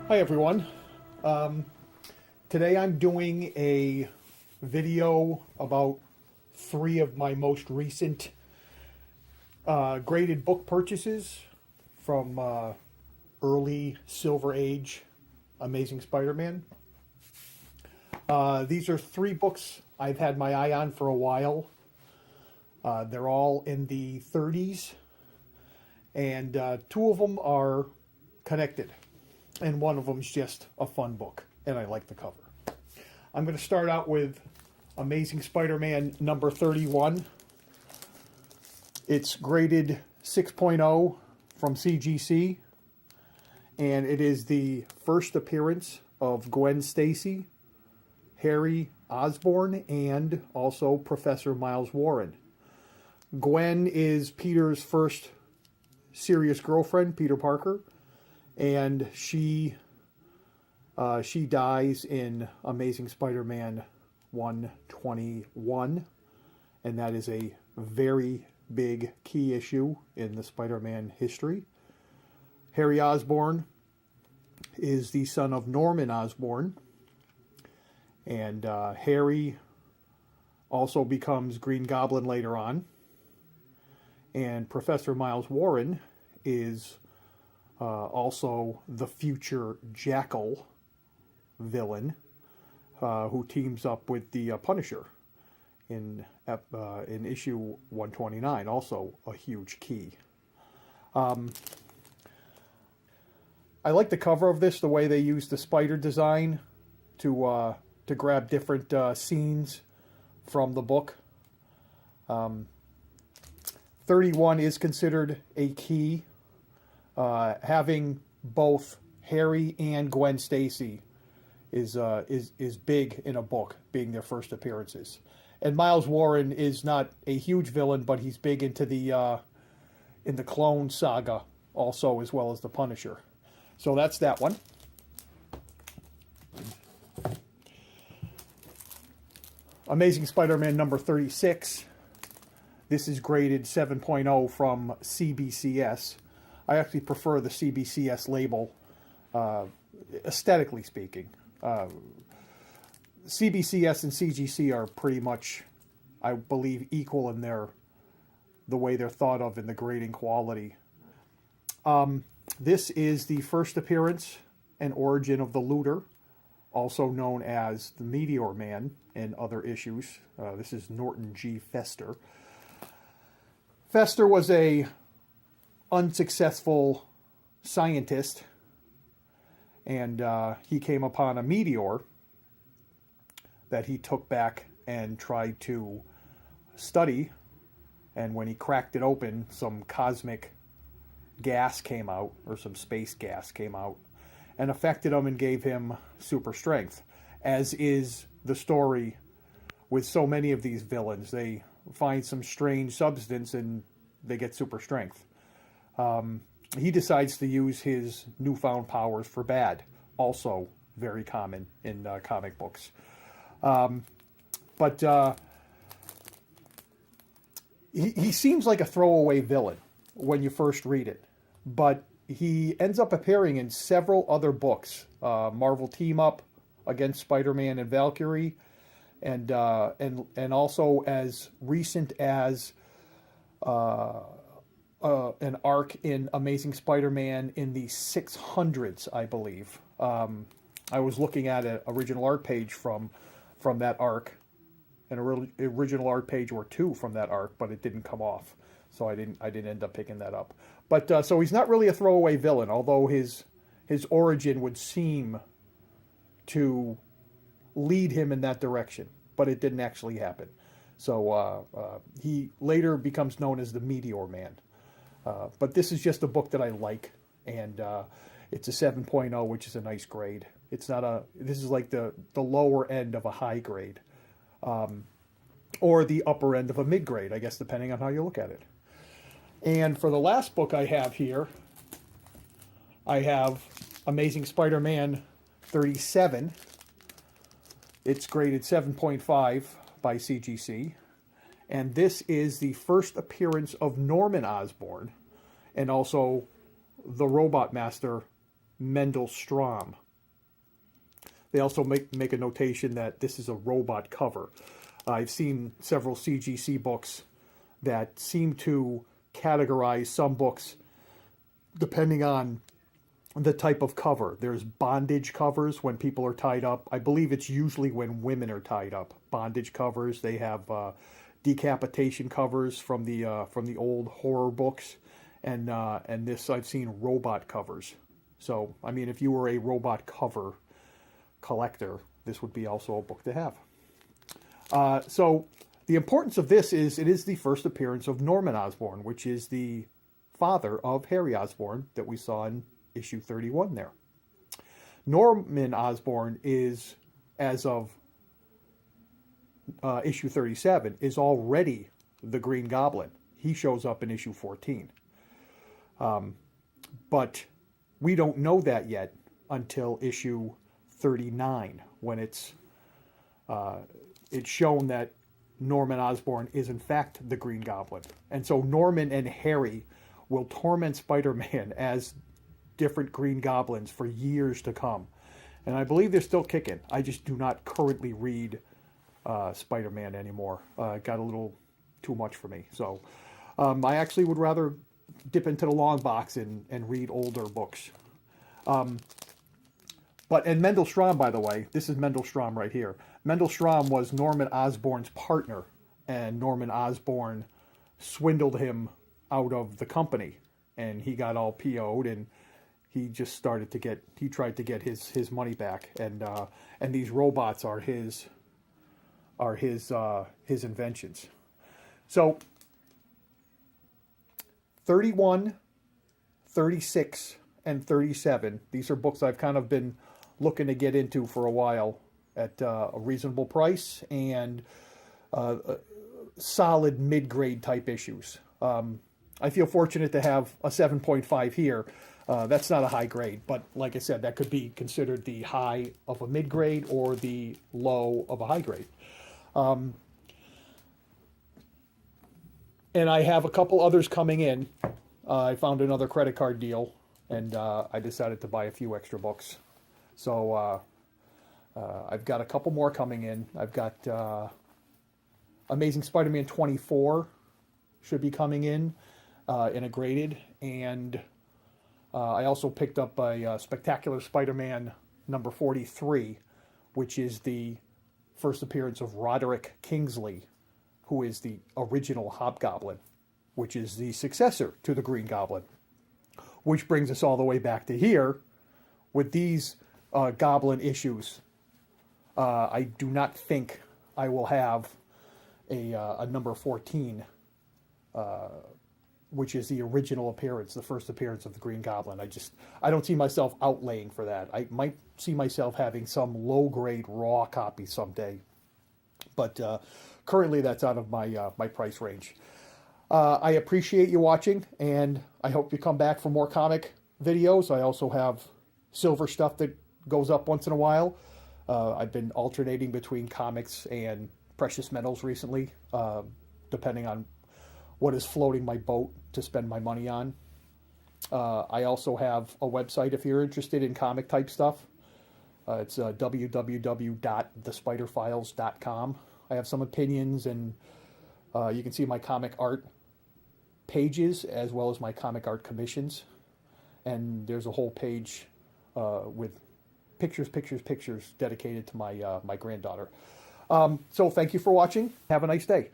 Hi everyone. Today I'm doing a video about three of my most recent graded book purchases from early Silver Age Amazing Spider-Man. These are three books I've had my eye on for a while. They're all in the 30s, and two of them are connected. And one of them is just a fun book, and I like the cover. I'm going to start out with Amazing Spider-Man number 31. It's graded 6.0 from CGC, and it is the first appearance of Gwen Stacy, Harry Osborn, and also Professor Miles Warren. Gwen is Peter's first serious girlfriend, Peter Parker, and she dies in Amazing Spider-Man 121, and that is a very big key issue in the Spider-Man history. Harry Osborn is the son of Norman Osborn, and Harry also becomes Green Goblin later on, and Professor Miles Warren is also the future Jackal villain who teams up with the Punisher in issue 129, also a huge key. I like the cover of this, the way they use the spider design to grab different scenes from the book. 31 is considered a key. Having both Harry and Gwen Stacy is big in a book, being their first appearances. And Miles Warren is not a huge villain, but he's big into the in the Clone Saga also, as well as the Punisher. So that's that one. Amazing Spider-Man number 36. This is graded 7.0 from CBCS. I actually prefer the CBCS label, aesthetically speaking. CBCS and CGC are pretty much, I believe, equal in the way they're thought of in the grading quality. This is the first appearance and origin of the Looter, also known as the Meteor Man in other issues. This is Norton G. Fester. Fester was a unsuccessful scientist, and he came upon a meteor that he took back and tried to study, and when he cracked it open, some cosmic gas came out, or some space gas came out, and affected him and gave him super strength, as is the story with so many of these villains. They find some strange substance and they get super strength. He decides to use his newfound powers for bad, also very common in comic books. But he seems like a throwaway villain when you first read it, but he ends up appearing in several other books. Marvel Team Up against Spider-Man and Valkyrie, and also as recent as an arc in Amazing Spider-Man in the 600s, I believe. I was looking at an original art page from that arc, an original art page or two from that arc, but it didn't come off, so I didn't end up picking that up. But so he's not really a throwaway villain, although his origin would seem to lead him in that direction, but it didn't actually happen. So he later becomes known as the Meteor Man. But this is just a book that I like, and it's a 7.0, which is a nice grade. It's not this is like the lower end of a high grade, or the upper end of a mid grade, I guess, depending on how you look at it. And for the last book I have here, I have Amazing Spider-Man 37. It's graded 7.5 by CGC. And this is the first appearance of Norman Osborn, and also the Robot Master Mendel Strom. They also make a notation that this is a robot cover. I've seen several CGC books that seem to categorize some books depending on the type of cover. There's bondage covers when people are tied up. I believe it's usually when women are tied up. Bondage covers. They have decapitation covers from the old horror books, and this I've seen robot covers. So I mean, if you were a robot cover collector, this would be also a book to have. So the importance of this is it is the first appearance of Norman Osborn, which is the father of Harry Osborn that we saw in issue 31 there. Norman Osborn is, as of issue 37, is already the Green Goblin. He shows up in issue 14. But we don't know that yet until issue 39, when it's shown that Norman Osborn is in fact the Green Goblin. And so Norman and Harry will torment Spider-Man as different Green Goblins for years to come. And I believe they're still kicking. I just do not currently read Spider-Man anymore. It got a little too much for me. So I actually would rather dip into the long box and read older books. And Mendel Strom, by the way, this is Mendel Strom right here. Mendel Strom was Norman Osborn's partner, and Norman Osborn swindled him out of the company, and he got all PO'd, and he just started to get, he tried to get his money back, and these robots are his inventions. So 31, 36, and 37, these are books I've kind of been looking to get into for a while at a reasonable price and solid mid-grade type issues. I feel fortunate to have a 7.5 here. That's not a high grade, but like I said, that could be considered the high of a mid-grade or the low of a high grade. And I have a couple others coming in. I found another credit card deal, and I decided to buy a few extra books. So I've got a couple more coming in. I've got Amazing Spider-Man 24 should be coming in a graded, and I also picked up a Spectacular Spider-Man number 43, which is the first appearance of Roderick Kingsley, who is the original Hobgoblin, which is the successor to the Green Goblin. Which brings us all the way back to here with these Goblin issues. I do not think I will have a number 14, which is the original appearance, the first appearance of the Green Goblin. I don't see myself outlaying for that. I might see myself having some low-grade raw copy someday, but currently that's out of my price range. I appreciate you watching, and I hope you come back for more comic videos. I also have silver stuff that goes up once in a while. I've been alternating between comics and precious metals recently, depending on what is floating my boat to spend my money on. I also have a website if you're interested in comic type stuff. It's www.thespiderfiles.com. I have some opinions, and you can see my comic art pages as well as my comic art commissions. And there's a whole page with pictures dedicated to my granddaughter. So thank you for watching. Have a nice day.